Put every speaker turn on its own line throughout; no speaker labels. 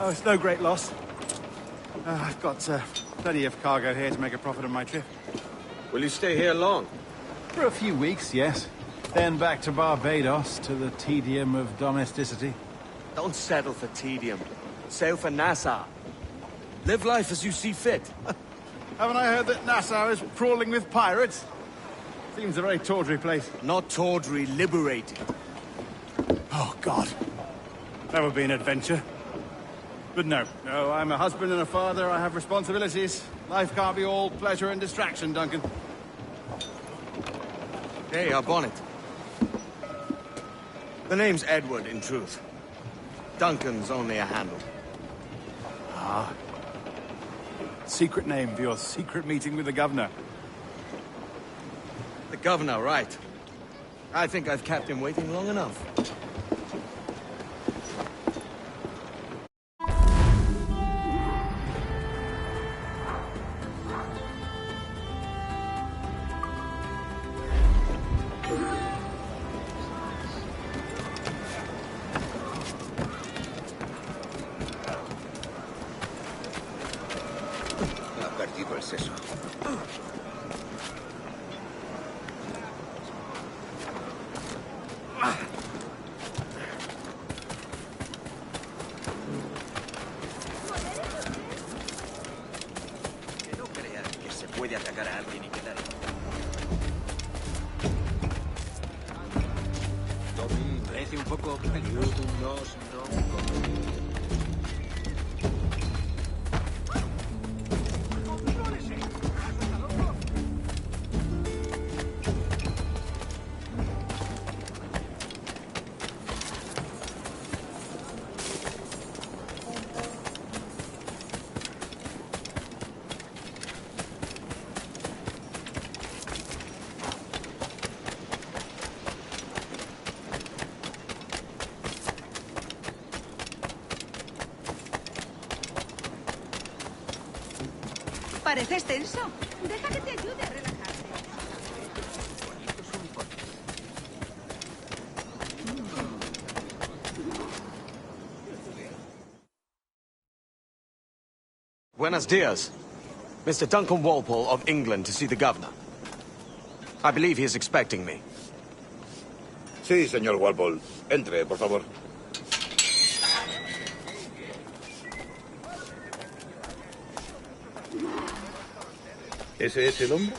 Oh, it's no great loss. I've got plenty of cargo here to make a profit on my trip.
Will you stay here long?
For a few weeks, yes. Then back to Barbados, to the tedium of domesticity.
Don't settle for tedium. Sail for Nassau. Live life as you see fit.
Haven't I heard that Nassau is crawling with pirates? Seems a very tawdry place.
Not tawdry, liberated.
Oh, God. That would be an adventure. But no, I'm a husband and a father. I have responsibilities. Life can't be all pleasure and distraction, Duncan.
Hey, our bonnet. The name's Edward, in truth. Duncan's only a handle.
Ah. Secret name for your secret meeting with the governor.
The governor, right. I think I've kept him waiting long enough.
Puede atacar a alguien y quedar. Parece un poco peligroso. No.
Pareces tenso. Deja que te ayude a relajarte.
Buenos dias. Mr. Duncan Walpole of England to see the governor. I believe he is expecting me.
Sí, señor Walpole. Entre, por favor. ¿Ese es el hombre?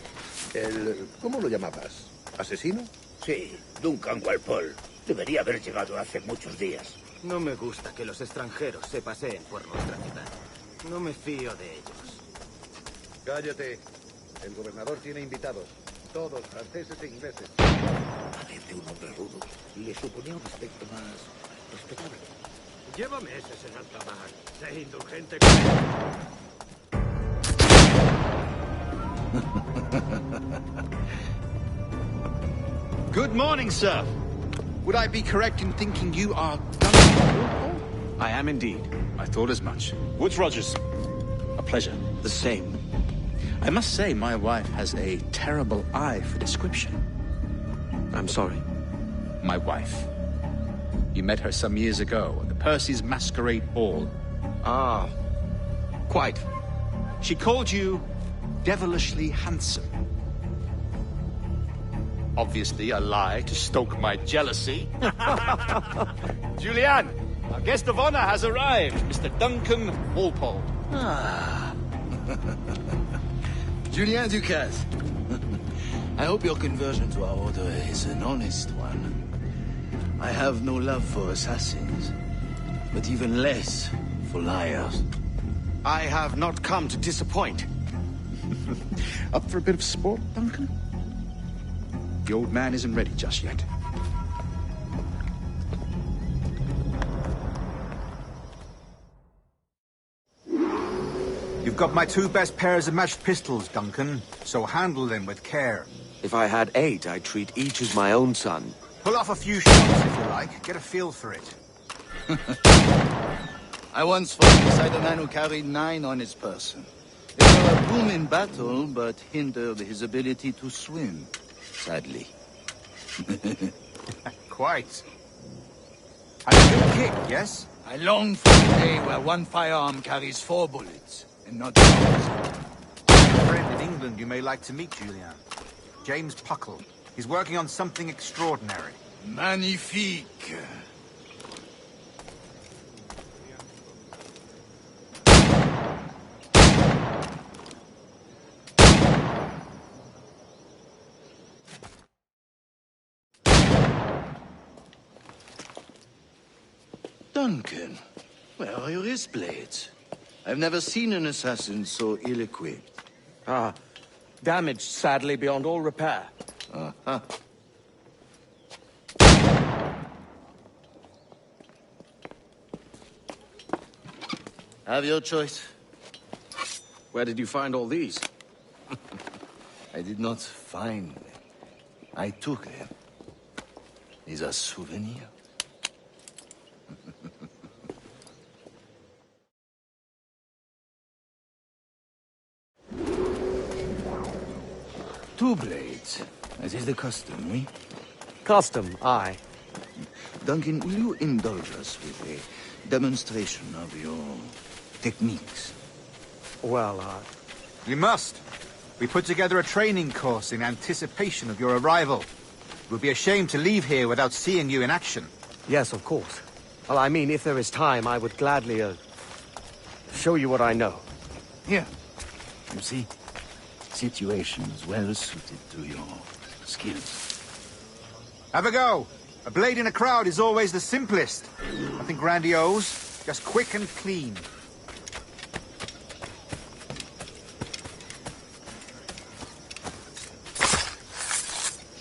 ¿Cómo lo llamabas? ¿Asesino?
Sí, Duncan Walpole. Debería haber llegado hace muchos días.
No me gusta que los extranjeros se paseen por nuestra ciudad. No me fío de ellos.
Cállate. El gobernador tiene invitados. Todos franceses e ingleses.
Parece un hombre rudo. Le suponía un aspecto más respetable.
Lleva meses en alta mar. Sé indulgente con él.
Good morning, sir. Would I be correct in thinking you are Duncan?
I am indeed.
I thought as much. Woods Rogers. A pleasure.
The same.
I must say, my wife has a terrible eye for description.
I'm sorry.
My wife. You met her some years ago at the Percy's Masquerade Ball.
Ah, quite.
She called you devilishly handsome. Obviously a lie to stoke my jealousy. Julianne, our guest of honor has arrived, Mr. Duncan Walpole.
Ah. Julien Ducasse. I hope your conversion to our order is an honest one. I have no love for assassins, but even less for liars.
I have not come to disappoint.
Up for a bit of sport, Duncan? The old man isn't ready just yet.
You've got my 2 best pairs of matched pistols, Duncan, so handle them with care.
If I had 8, I'd treat each as my own son.
Pull off a few shots if you like. Get a feel for it.
I once fought beside a man who carried 9 on his person. They were a boom in battle, but hindered his ability to swim, sadly.
Quite. And a good kick, yes?
I long for the day where one firearm carries 4 bullets, and not 1,000.
A friend in England you may like to meet, Julian. James Puckle. He's working on something extraordinary.
Magnifique. Duncan, where are your wrist blades? I've never seen an assassin so ill-equipped.
Ah, damaged sadly beyond all repair.
Uh-huh. Have your choice.
Where did you find all these?
I did not find them. I took them. These are souvenirs. Two blades, as is the custom, oui?
Custom, aye.
Duncan, will you indulge us with a demonstration of your techniques?
Well,
You must. We put together a training course in anticipation of your arrival. It would be a shame to leave here without seeing you in action.
yes, of course. Well, I mean, if there is time, I would gladly, show you what I know.
Here. You see? Situations well suited to your skills.
Have a go. A blade in a crowd is always the simplest. Nothing grandiose, just quick and clean.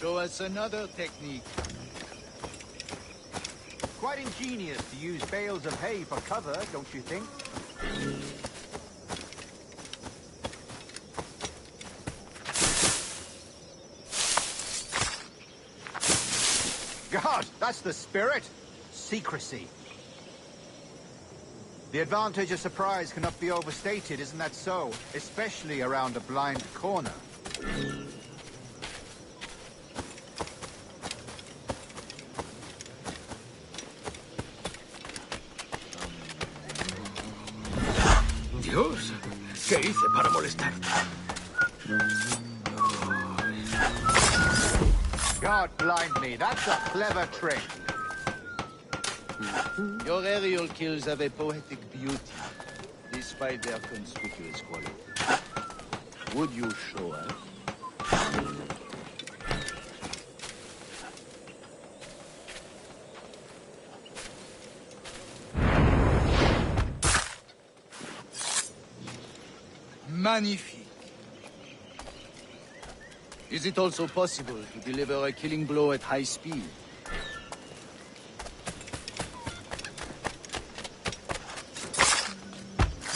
Show us another technique.
Quite ingenious to use bales of hay for cover, don't you think? God, that's the spirit. Secrecy. The advantage of surprise cannot be overstated, isn't that so? Especially around a blind corner.
Dios, ¿qué hice para molestarte?
God blind me, that's a clever trick.
Your aerial kills have a poetic beauty, despite their conspicuous quality. Would you show us? Magnifique. Is it also possible to deliver a killing blow at high speed?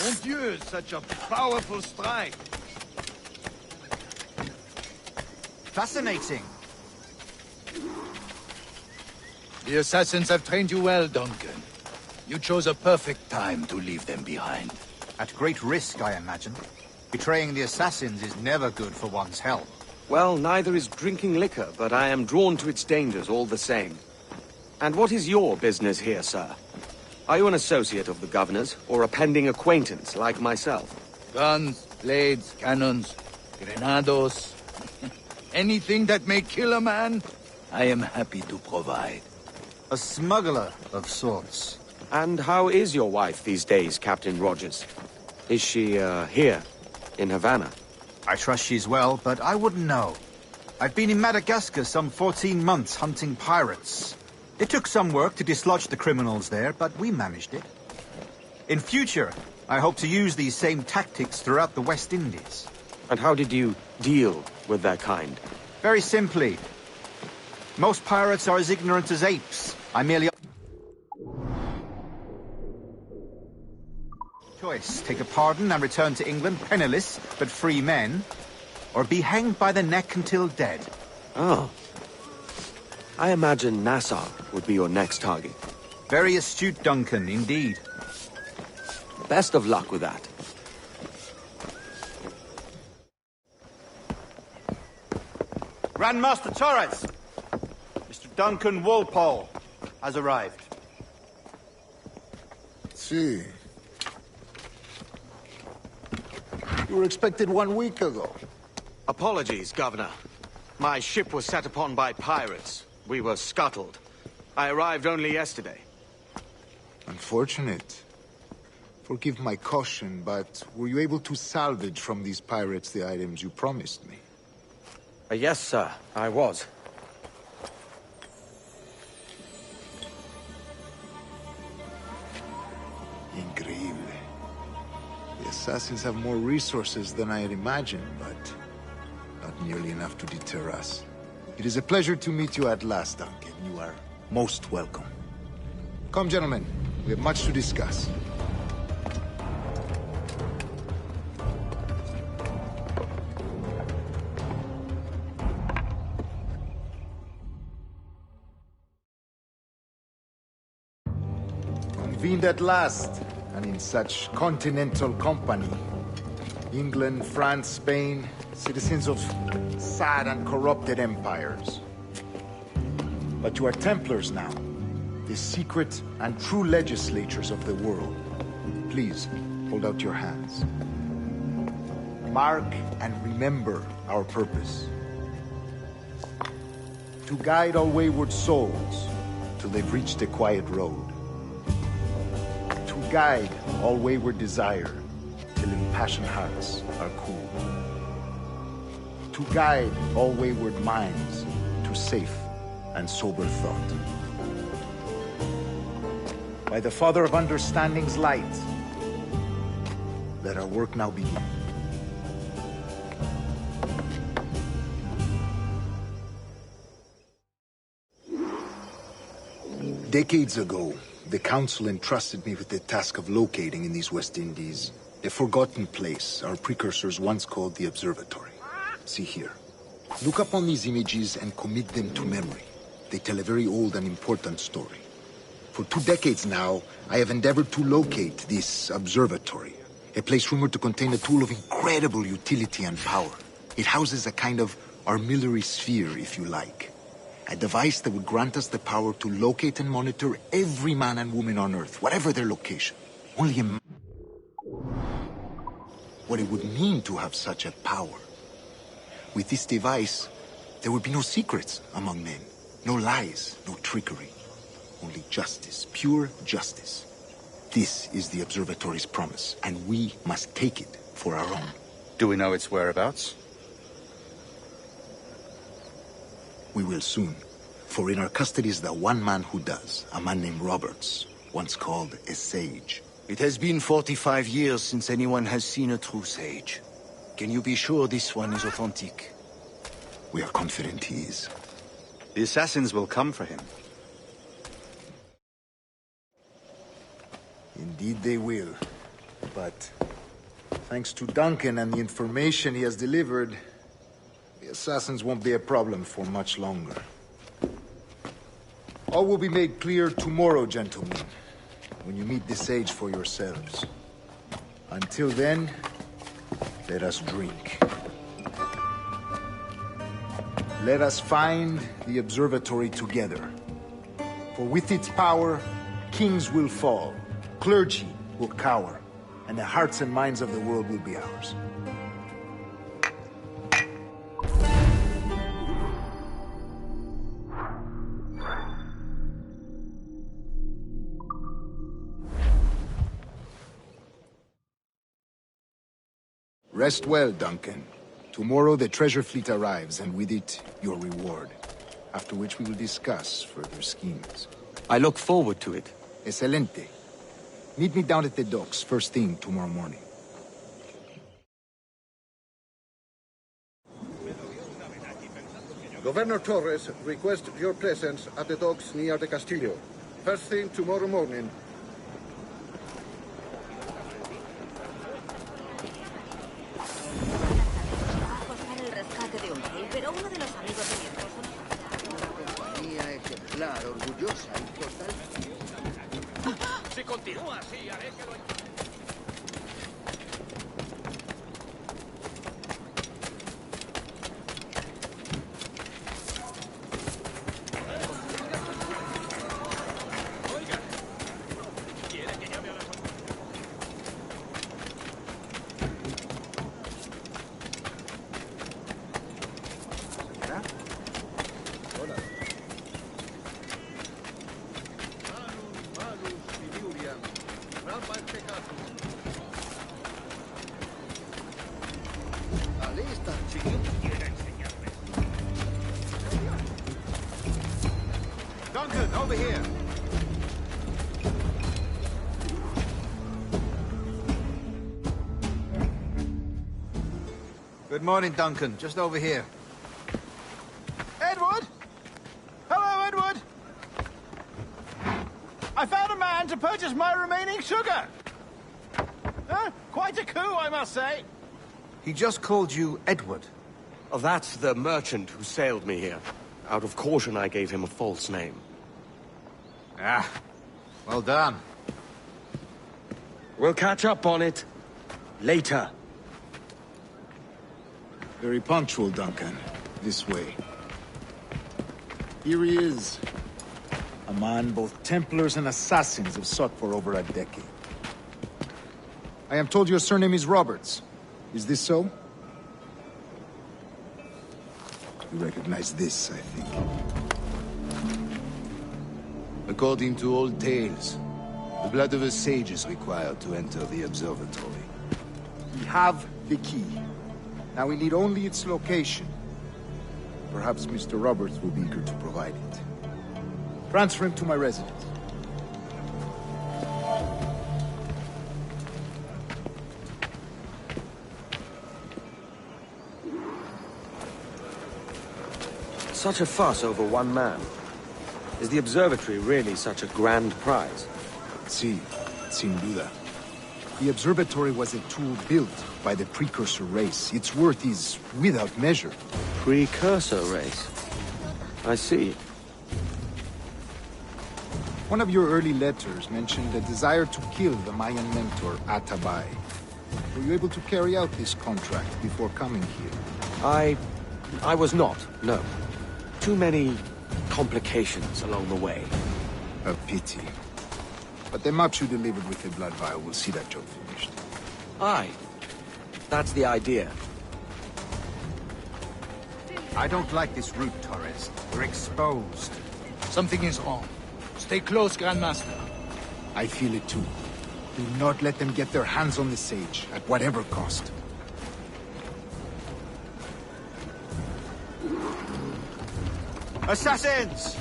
Mon Dieu, such a powerful strike!
Fascinating.
The assassins have trained you well, Duncan. You chose a perfect time to leave them behind.
At great risk, I imagine. Betraying the assassins is never good for one's health.
Well, neither is drinking liquor, but I am drawn to its dangers all the same. And what is your business here, sir? Are you an associate of the governor's, or a pending acquaintance like myself?
Guns, blades, cannons, grenados. Anything that may kill a man, I am happy to provide.
A smuggler of sorts.
And how is your wife these days, Captain Rogers? Is she, here, in Havana?
I trust she's well, but I wouldn't know. I've been in Madagascar some 14 months hunting pirates. It took some work to dislodge the criminals there, but we managed it. In future, I hope to use these same tactics throughout the West Indies.
And how did you deal with their kind?
Very simply. Most pirates are as ignorant as apes. I merely... Choice. Take a pardon and return to England penniless, but free men. Or be hanged by the neck until dead.
Oh. I imagine Nassau would be your next target.
Very astute, Duncan, indeed.
Best of luck with that.
Grand Master Torres! Mr. Duncan Walpole has arrived.
see. You were expected 1 week ago.
Apologies, Governor. My ship was set upon by pirates. We were scuttled. I arrived only yesterday.
Unfortunate. Forgive my caution, but were you able to salvage from these pirates the items you promised me?
Yes, sir, I was.
Increíble. The assassins have more resources than I had imagined, but not nearly enough to deter us. It is a pleasure to meet you at last, Duncan. You are most welcome. Come, gentlemen. We have much to discuss. Convened at last, and in such continental company. England, France, Spain, citizens of sad and corrupted empires. But you are Templars now, the secret and true legislators of the world. Please, hold out your hands. Mark and remember our purpose. To guide all wayward souls till they've reached a quiet road. To guide all wayward desire till impassioned hearts are cool. To guide all wayward minds to safe and sober thought. By the Father of Understanding's light, let our work now begin. Decades ago, the Council entrusted me with the task of locating in these West Indies a forgotten place our precursors once called the Observatory. See here. Look upon these images and commit them to memory. They tell a very old and important story. For 2 decades now, I have endeavored to locate this observatory, a place rumored to contain a tool of incredible utility and power. It houses a kind of armillary sphere, if you like. A device that would grant us the power to locate and monitor every man and woman on Earth, whatever their location. Only what it would mean to have such a power. With this device, there would be no secrets among men. No lies, no trickery. Only justice, pure justice. This is the Observatory's promise, and we must take it for our own.
Do we know its whereabouts?
We will soon. For in our custody is the one man who does, a man named Roberts, once called a sage.
It has been 45 years since anyone has seen a true sage. Can you be sure this one is authentic?
We are confident he is.
The assassins will come for him.
Indeed they will. But thanks to Duncan and the information he has delivered, the assassins won't be a problem for much longer. All will be made clear tomorrow, gentlemen, when you meet the sage for yourselves. Until then, let us drink. Let us find the observatory together. For with its power, kings will fall, clergy will cower, and the hearts and minds of the world will be ours. Rest well, Duncan. Tomorrow the treasure fleet arrives, and with it, your reward. After which we will discuss further schemes.
I look forward to it.
Excelente. Meet me down at the docks first thing tomorrow morning.
Governor Torres requests your presence at the docks near the Castillo. First thing tomorrow morning.
Orgullosa y total.
Si continúa así, haré que lo...
Duncan, over here. Good morning, Duncan. Just over here.
Edward? Hello, Edward! I found a man to purchase my remaining sugar! Quite a coup, I must say.
He just called you Edward.
Oh, that's the merchant who sailed me here. Out of caution, I gave him a false name.
Ah, well done.
We'll catch up on it later.
Very punctual, Duncan. This way. Here he is. A man both Templars and Assassins have sought for over a decade. I am told your surname is Roberts. Is this so? You recognize this, I think.
According to old tales, the blood of a sage is required to enter the observatory.
We have the key. Now we need only its location. Perhaps Mr. Roberts will be eager to provide it. Transfer him to my residence.
Such a fuss over one man. Is the observatory really such a grand prize?
Sí, sin duda. The observatory was a tool built by the Precursor race. Its worth is without measure.
Precursor race? I see.
One of your early letters mentioned a desire to kill the Mayan mentor, Atabay. Were you able to carry out this contract before coming here?
I was not, no. Too many complications along the way.
A pity. But the maps you delivered with the blood vial will see that job finished.
Aye. That's the idea.
I don't like this route, Torres. We're exposed.
Something is wrong. Stay close, Grandmaster.
I feel it too. Do not let them get their hands on the sage, at whatever cost.
Assassins!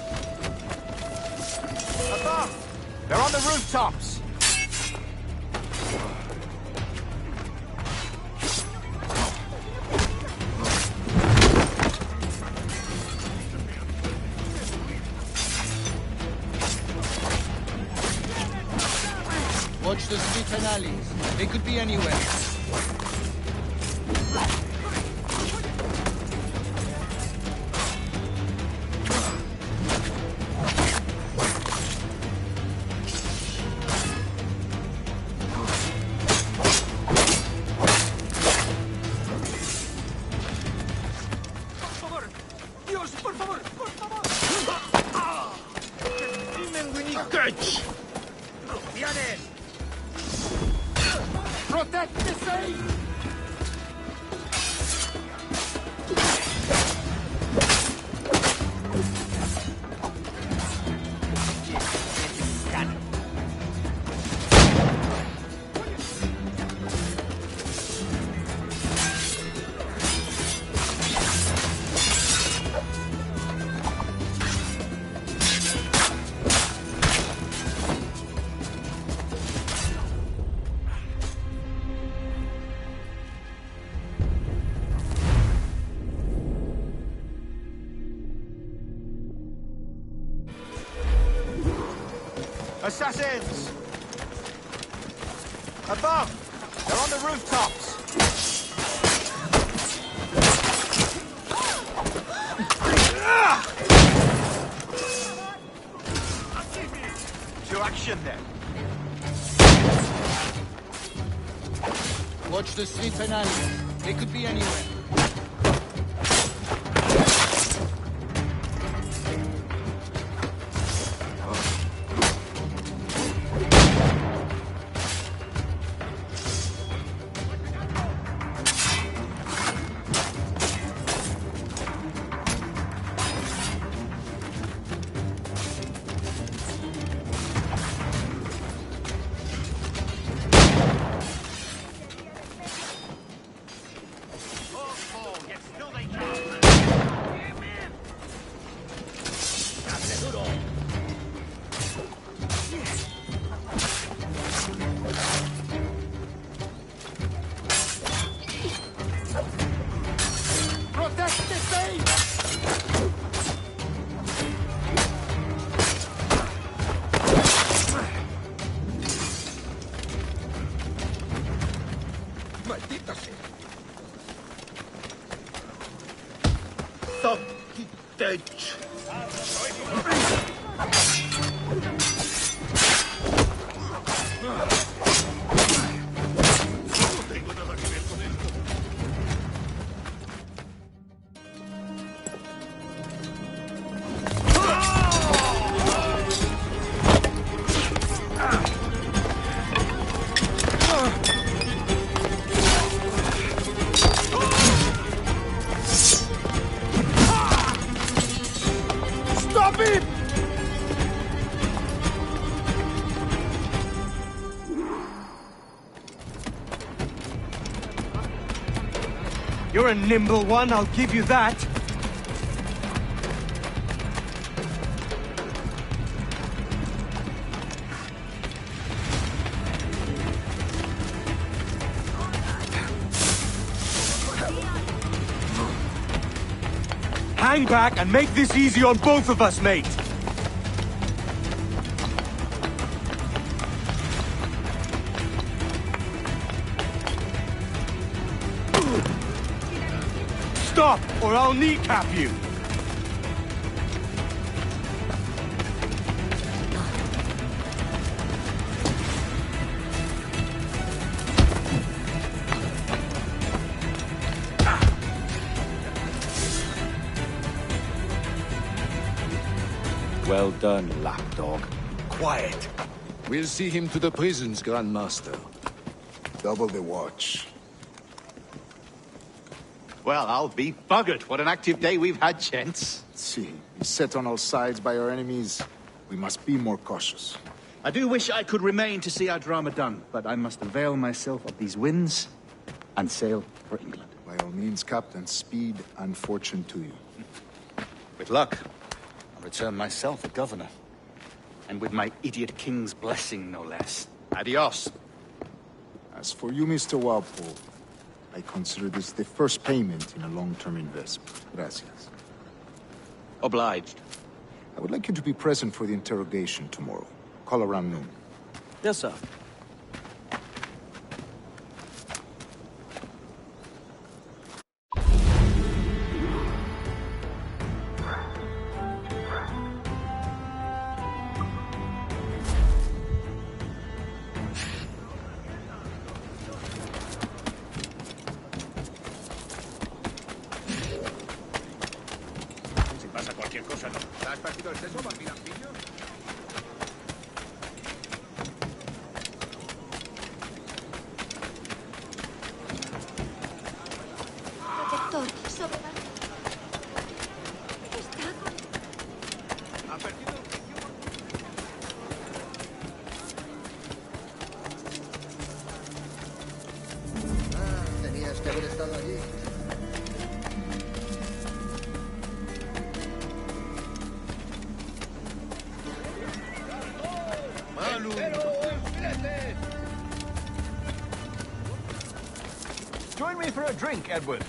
Above! They're on the rooftops!
Watch the streets and alleys. They could be anywhere.
Protect the sage!
Assassins! Above! They're on the rooftops! To action then!
Watch the streets and alleys. They could be anywhere.
¡Maldita sea!
Stop him!
You're a nimble one, I'll give you that. Hang back and make this easy on both of us, mate. Stop, or I'll kneecap you!
Well done, lapdog.
Quiet.
We'll see him to the prisons, Grandmaster.
Double the watch.
Well, I'll be buggered. What an active day we've had, gents.
See, beset on all sides by our enemies. We must be more cautious.
I do wish I could remain to see our drama done, but I must avail myself of these winds and sail for England.
By all means, Captain, speed and fortune to you.
With luck, I'll return myself a governor. And with my idiot king's blessing, no less. Adios.
As for you, Mr. Walpole, I consider this the first payment in a long-term investment. Gracias.
Obliged.
I would like you to be present for the interrogation tomorrow. Call around noon.
Yes, sir.
¿Has partido el seso, Balbinampillo?
Protector, soberano. Está con...
¿Ha perdido el juicio? Tenías que haber estado allí.
Join me for a drink, Edward.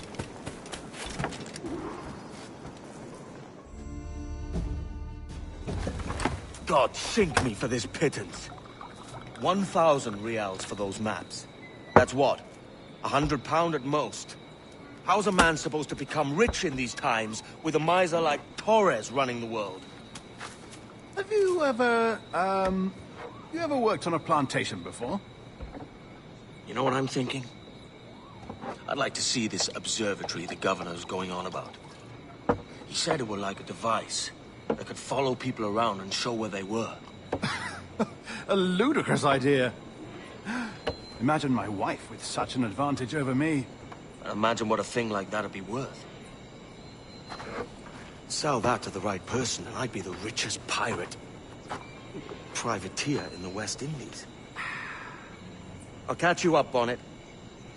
God sink me for this pittance. 1,000 reals for those maps. That's what? £100 at most. How's a man supposed to become rich in these times with a miser like Torres running the world?
Have you ever, you ever worked on a plantation before?
You know what I'm thinking? I'd like to see this observatory the governor's going on about. He said it were like a device that could follow people around and show where they were.
A ludicrous idea. Imagine my wife with such an advantage over me.
Imagine what a thing like that'd be worth. Sell that to the right person and I'd be the richest pirate, privateer in the West Indies. I'll catch you up on it.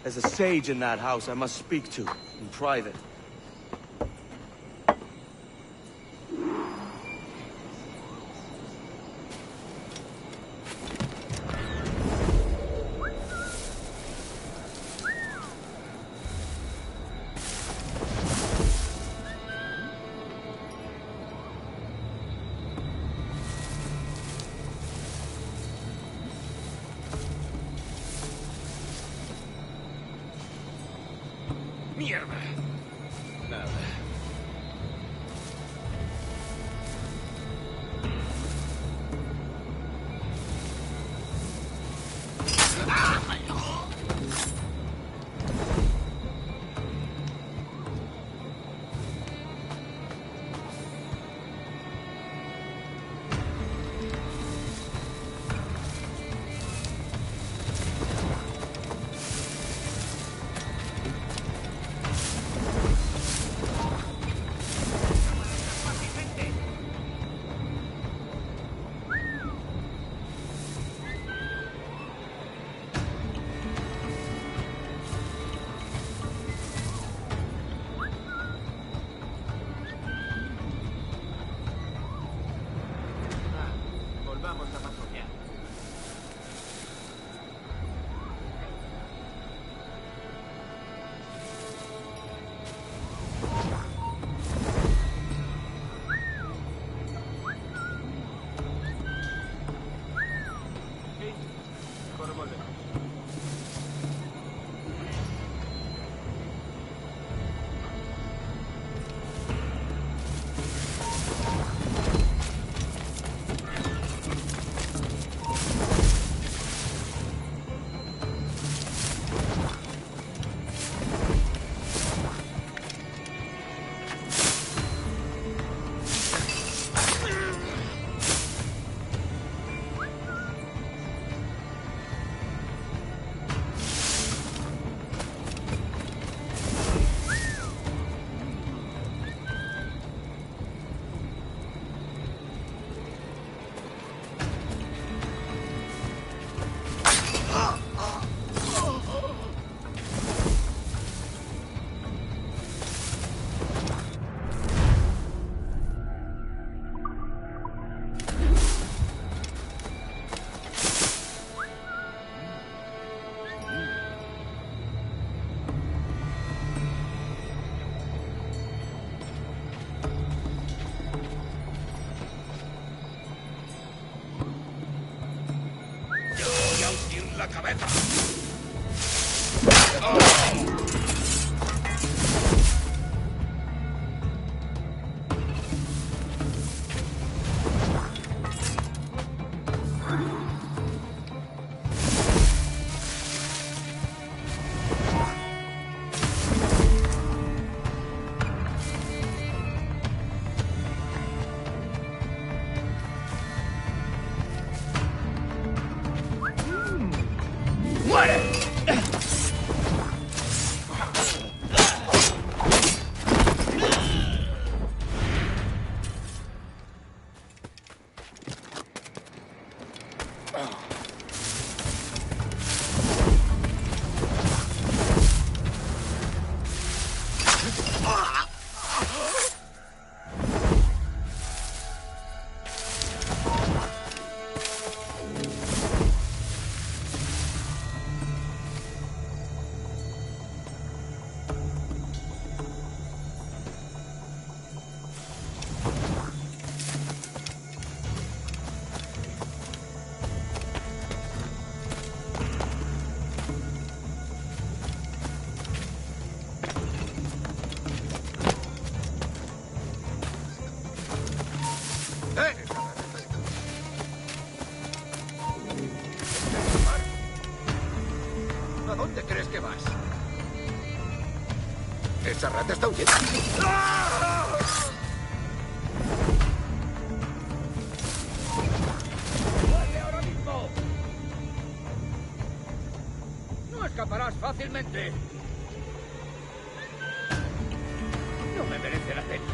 There's a sage in that house I must speak to in private.
¡Mierda! Nada. Volvamos a patrullar. Sí, mejor volvemos.
la cabeza. ¿A dónde crees que vas? Esa rata está huyendo. ¡Vuelve ahora mismo! No escaparás fácilmente. No me merece la pena.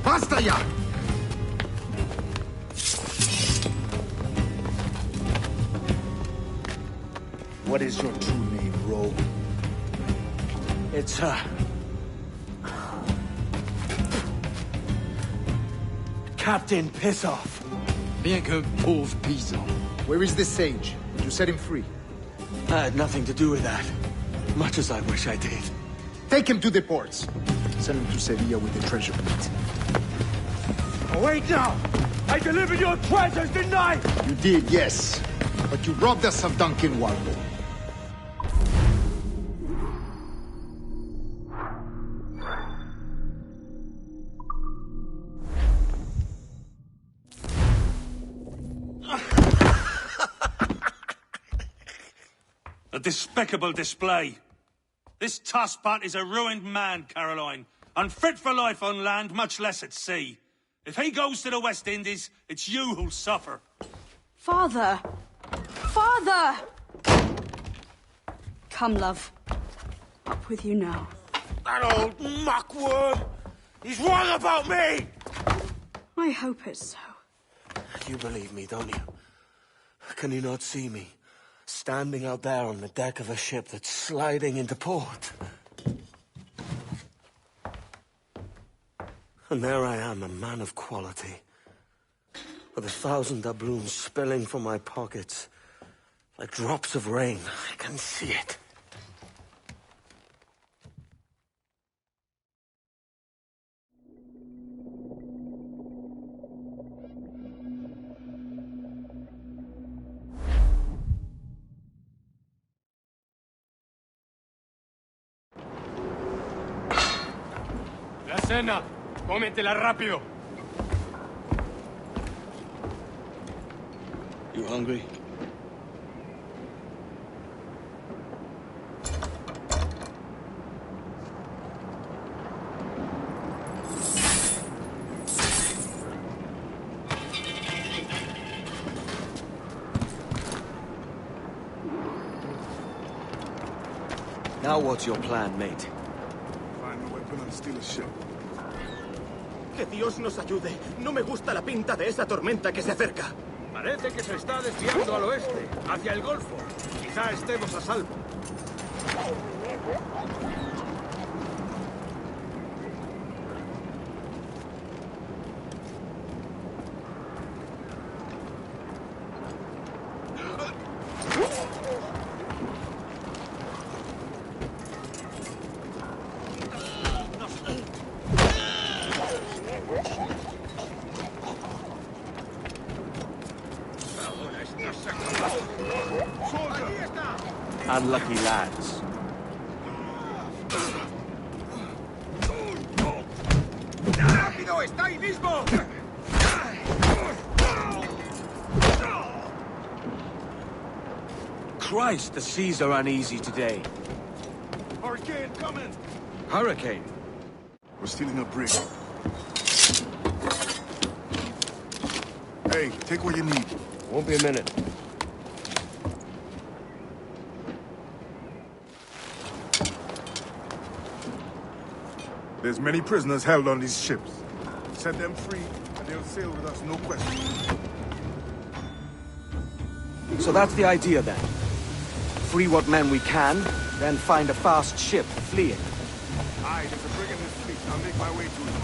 ¡Basta ya! What is your true name, rogue?
It's, Captain Pissoff.
Bien qu'un pauvre paysan.
Where is the sage? Did you set him free?
I had nothing to do with that. Much as I wish I did.
Take him to the ports. Send him to Sevilla with the treasure plate.
Oh, wait now! I delivered your treasures, didn't I?
You did, yes. But you robbed us of Duncan Waldo.
A despicable display. This Tosspot is a ruined man, Caroline. Unfit for life on land, much less at sea. If he goes to the West Indies, it's you who'll suffer.
Father! Father! Come, love. Up with you now.
That old muckworm! He's wrong about me!
I hope it's so.
You believe me, don't you? Can you not see me? Standing out there on the deck of a ship that's sliding into port. And there I am, a man of quality. With 1,000 doubloons spilling from my pockets. Like drops of rain. I can see it.
La cena. Cómetela rápido.
You hungry? Now what's your plan, mate?
Find a weapon and steal a ship.
Que Dios nos ayude. No me gusta la pinta de esa tormenta que se acerca.
Parece que se está desviando al oeste, hacia el Golfo. Quizá estemos a salvo.
Unlucky lads.
¡Rápido! ¡Está ahí mismo!
Christ, the seas are uneasy today.
Hurricane coming!
Hurricane?
We're stealing a brig. Hey, take what you need.
Won't be a minute.
There's many prisoners held on these ships. Set them free, and they'll sail with us, no question.
So that's the idea, then. Free what men we can, then find a fast ship fleeing.
Aye, there's a brig in this fleet. I'll make my way to it.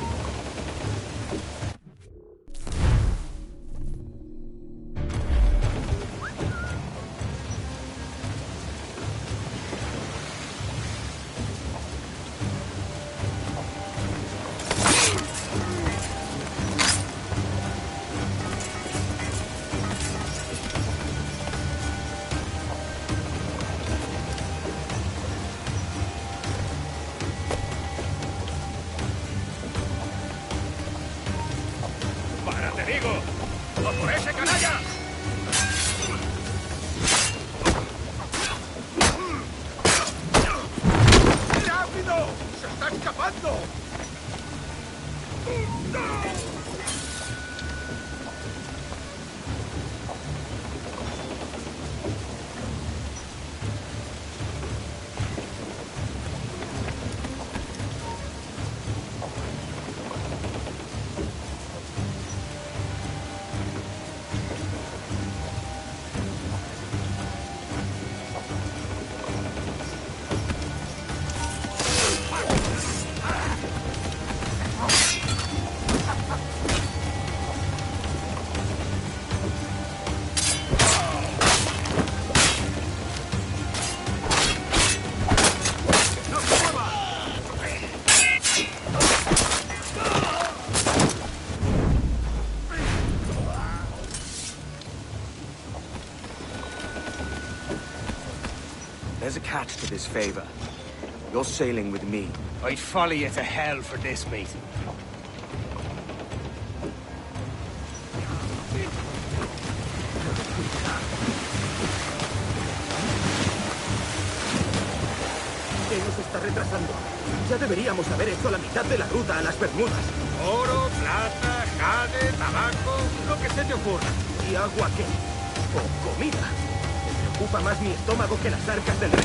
There's a catch to this favor. You're sailing with me.
I'd follow you to hell for this, mate.
¿Qué nos está retrasando? Ya deberíamos haber hecho la mitad de la ruta a las Bermudas. Oro, plata, jade, tabaco, lo que se te ocurra. ¿Y agua qué? ¿O comida? Me preocupa más mi estómago que las arcas del rey.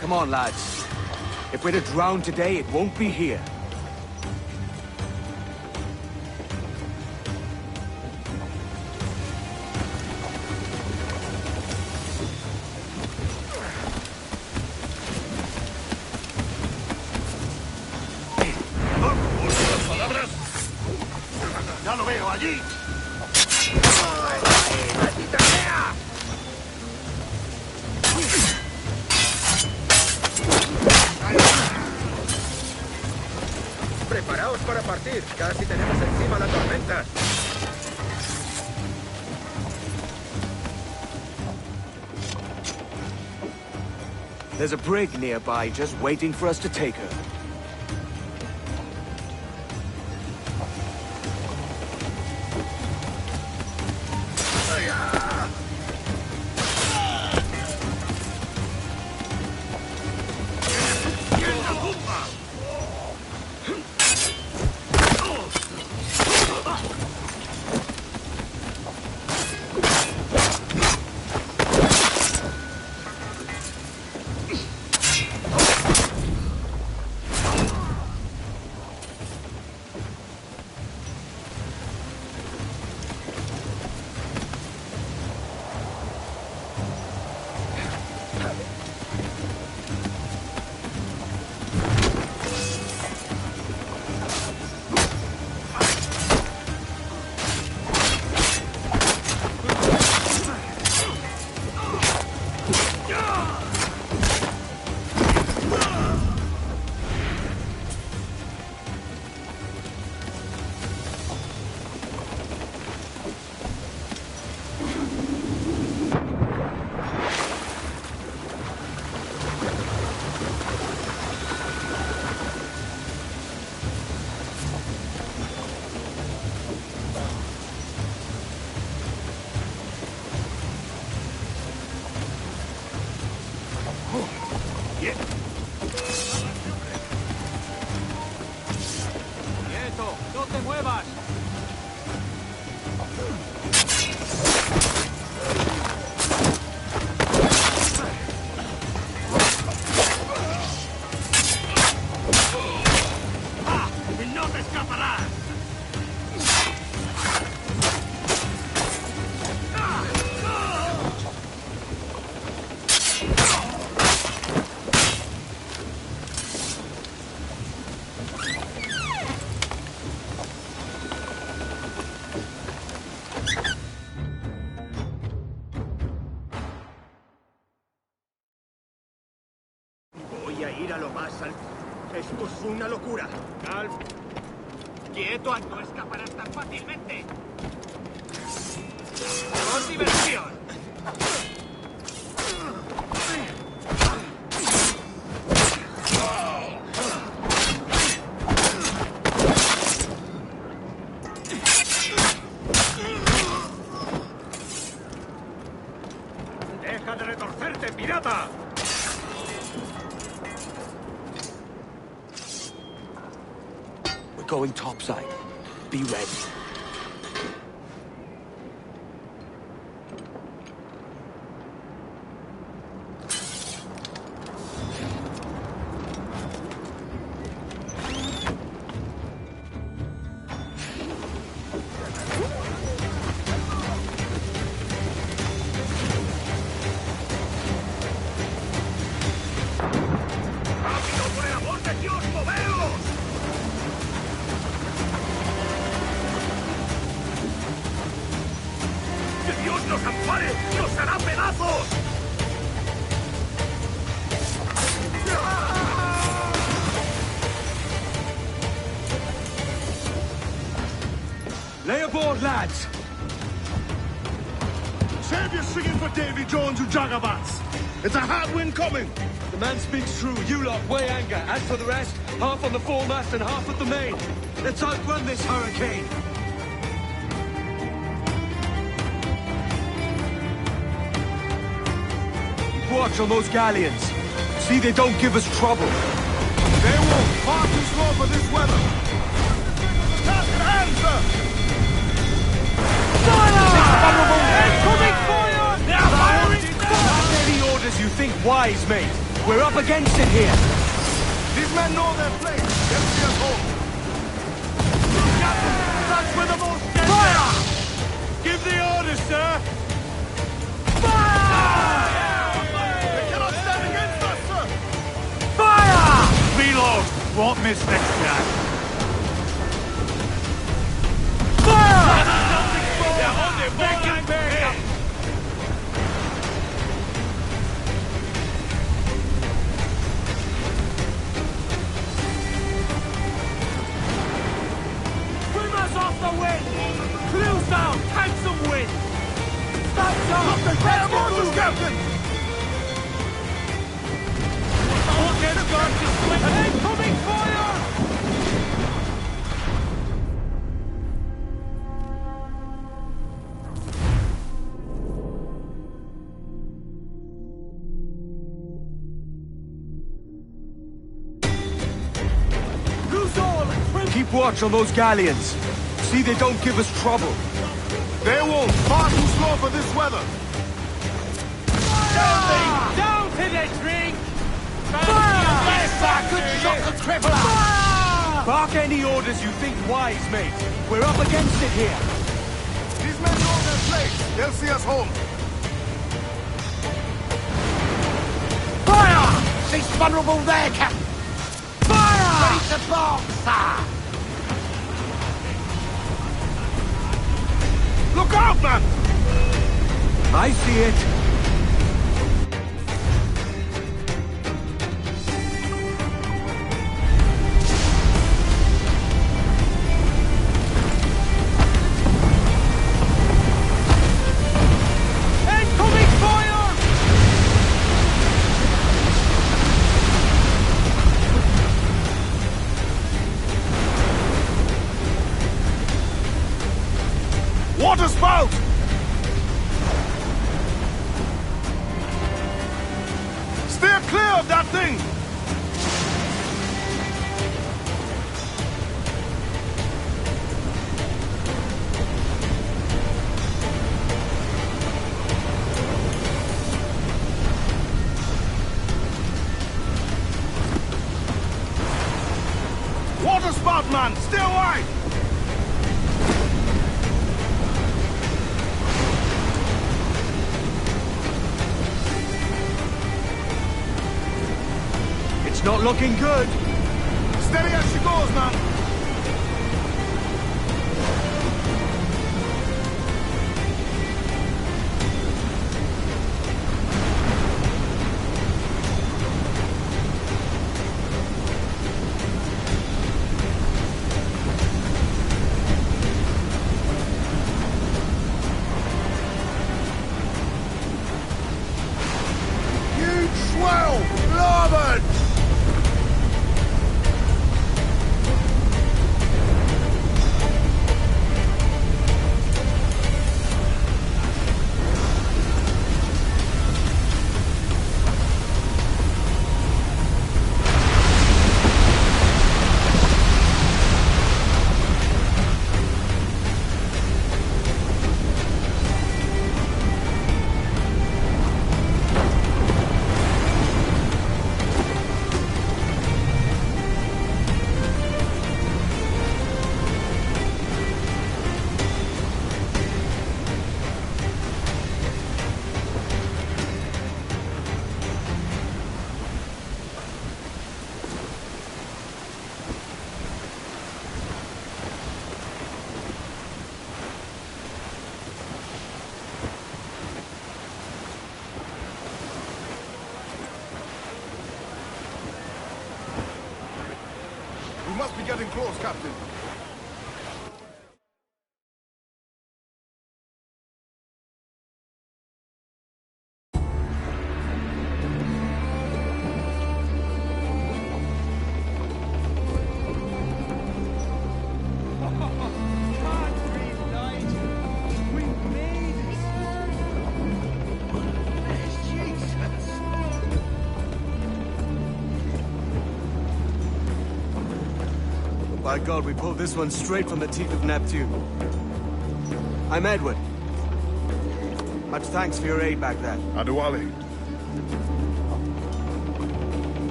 Come on, lads. If we're to drown today, it won't be here.
¡Ya lo veo allí! Preparaos para partir. Casi tenemos encima la tormenta.
There's a brig nearby just waiting for us to take her.
¡Quieto! ¡No te muevas! ¡No te escaparás! Voy a ir a lo más alto. Esto es una locura. Calm. ¡Quieto! ¡No escaparás tan fácilmente! ¡Con diversión! ¡Deja de retorcerte, pirata!
We're going topside. Be ready.
nos ampare! ¡Nos hará pedazos!
Lay aboard, lads!
Save your singing for Davy Jones, you jagabats! It's a hard wind coming!
The man speaks true. You lot weigh anchor. As for the rest, half on the foremast and half at the main. Let's outrun this hurricane! Keep watch on those galleons. See they don't give us trouble.
They won't. Far too slow for this weather. Task at hand, sir!
Any orders you think wise, mate. We're up against it here.
These men know their place. They'll see us home. That's where the most fire!
Give the orders, sir!
They cannot stand against us, sir!
Fire! Reload! Won't miss next time.
Swim us off the wind! Cruise down! Take some wind! Stop! Let's get moving!
Captain!
Incoming fire!
Keep watch on those galleons. See they don't give us trouble.
They won't. Far too slow for this weather.
Down to the drink!
Bark any orders you think wise, mate. We're up against it here.
These men know their place. They'll see us home.
Fire! She's vulnerable there, Captain! Fire! Ready to bomb, sir!
Look out, man!
I see it.
Incoming fire!
Water spout! Steer clear of that thing! Water spout, man! Steer wide!
It's not looking good.
Steady as she goes, man! Huge swell! Larboard! close, Captain.
By God, we pulled this one straight from the teeth of Neptune. I'm Edward. Much thanks for your aid back then.
Adewale.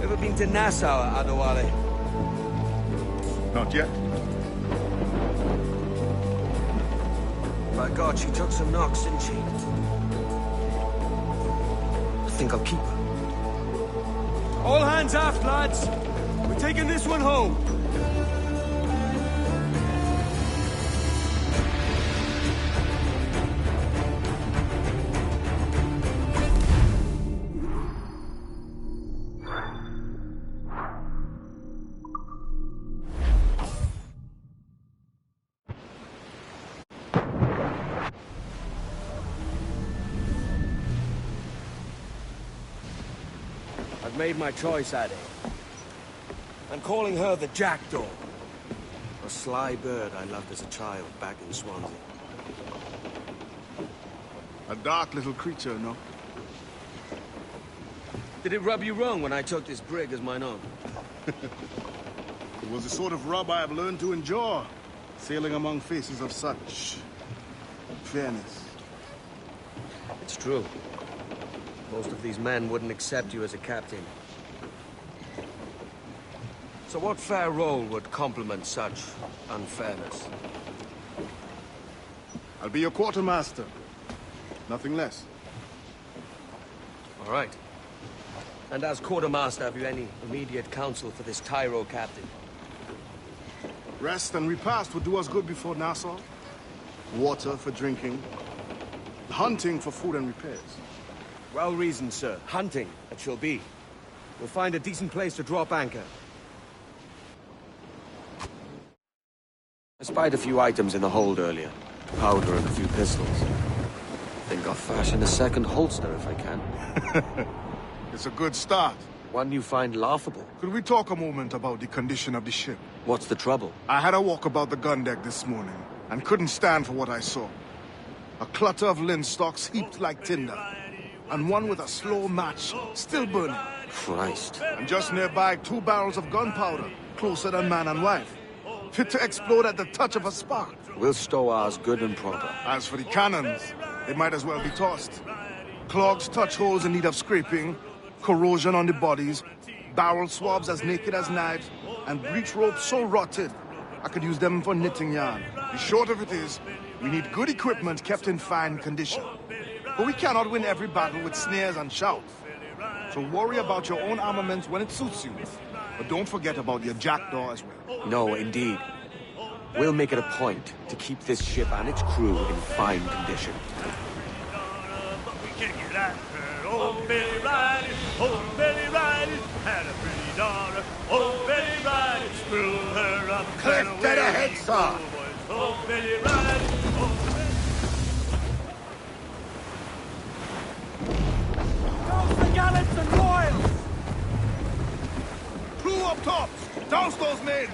Ever been to Nassau, Adewale?
Not yet.
By God, she took some knocks, didn't she? I think I'll keep her. All hands aft, lads! We're taking this one home. I've made my choice, Addy. I'm calling her the Jackdaw. A sly bird I loved as a child back in Swansea.
A dark little creature, no?
Did it rub you wrong when I took this brig as mine own?
It was the sort of rub I have learned to endure, sailing among faces of such fairness.
It's true. Most of these men wouldn't accept you as a captain. So what fair role would complement such unfairness?
I'll be your quartermaster. Nothing less.
All right. And as quartermaster, have you any immediate counsel for this Tyro captain?
Rest and repast would do us good before Nassau. Water for drinking. Hunting for food and repairs.
Well reasoned, sir. Hunting, it shall be. We'll find a decent place to drop anchor. I spied a few items in the hold earlier. Powder and a few pistols. Think I'll fashion a second holster if I can.
It's a good start.
One you find laughable.
Could we talk a moment about the condition of the ship?
What's the trouble?
I had a walk about the gun deck this morning, and couldn't stand for what I saw. A clutter of linstocks heaped like tinder, and one with a slow match still burning.
Christ.
And just nearby, 2 barrels of gunpowder, closer than man and wife. Fit to explode at the touch of a spark.
We'll stow ours good and proper.
As for the cannons, they might as well be tossed. Clogs touch holes in need of scraping, corrosion on the bodies, barrel swabs as naked as knives, and breech ropes so rotted, I could use them for knitting yarn. The short of it is, we need good equipment kept in fine condition. But we cannot win every battle with snares and shouts. So worry about your own armaments when it suits you. But don't forget about your Jackdaw as well.
No, indeed. We'll make it a point to keep this ship and its crew in fine condition.
Oh, Billy Riley, had a pretty daughter. Oh, Billy Riley, screw her up.
Cliff, dead ahead, sir.
Oh, Billy Riley,
Down the gallants and royals!
Crew up top! Douse those men!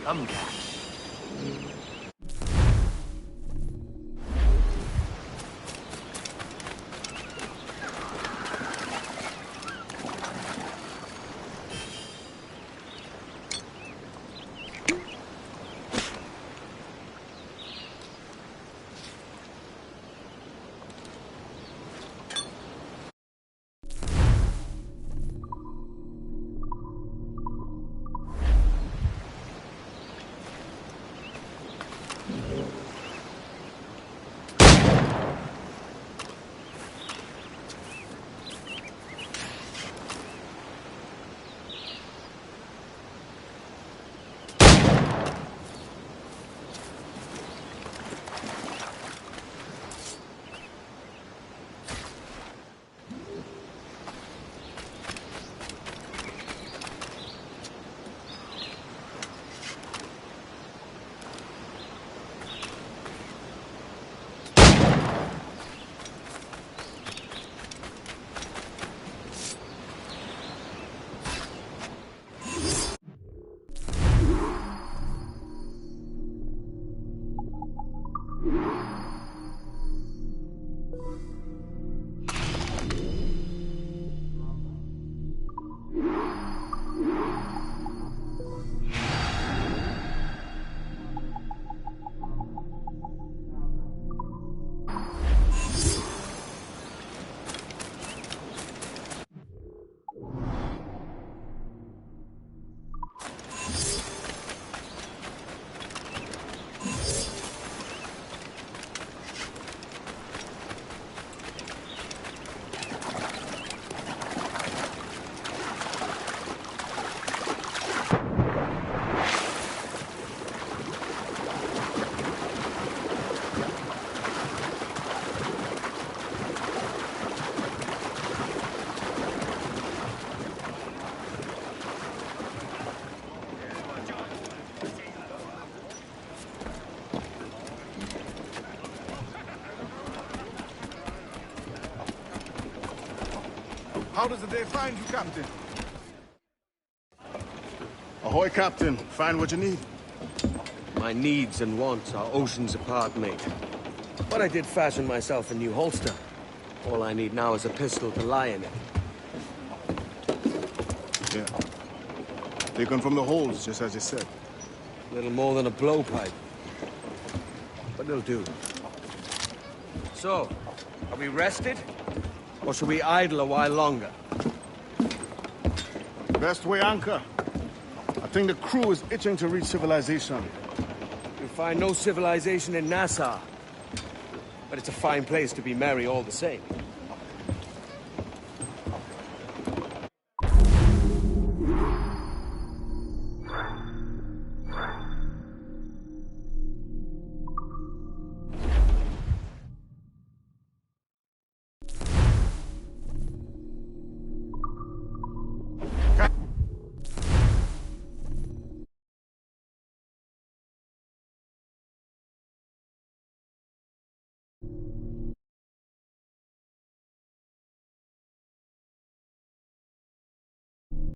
Come, cat.
How does the day find you, Captain? Ahoy, Captain. Find what you need.
My needs and wants are oceans apart, mate. But I did fashion myself a new holster. All I need now is a pistol to lie in it.
Yeah. Taken from the holes, just as you said.
Little more than a blowpipe. But it'll do. So, are we rested? Or should we idle a while longer?
Best way anchor. I think the crew is itching to reach civilization.
You'll find no civilization in Nassau. But it's a fine place to be merry all the same.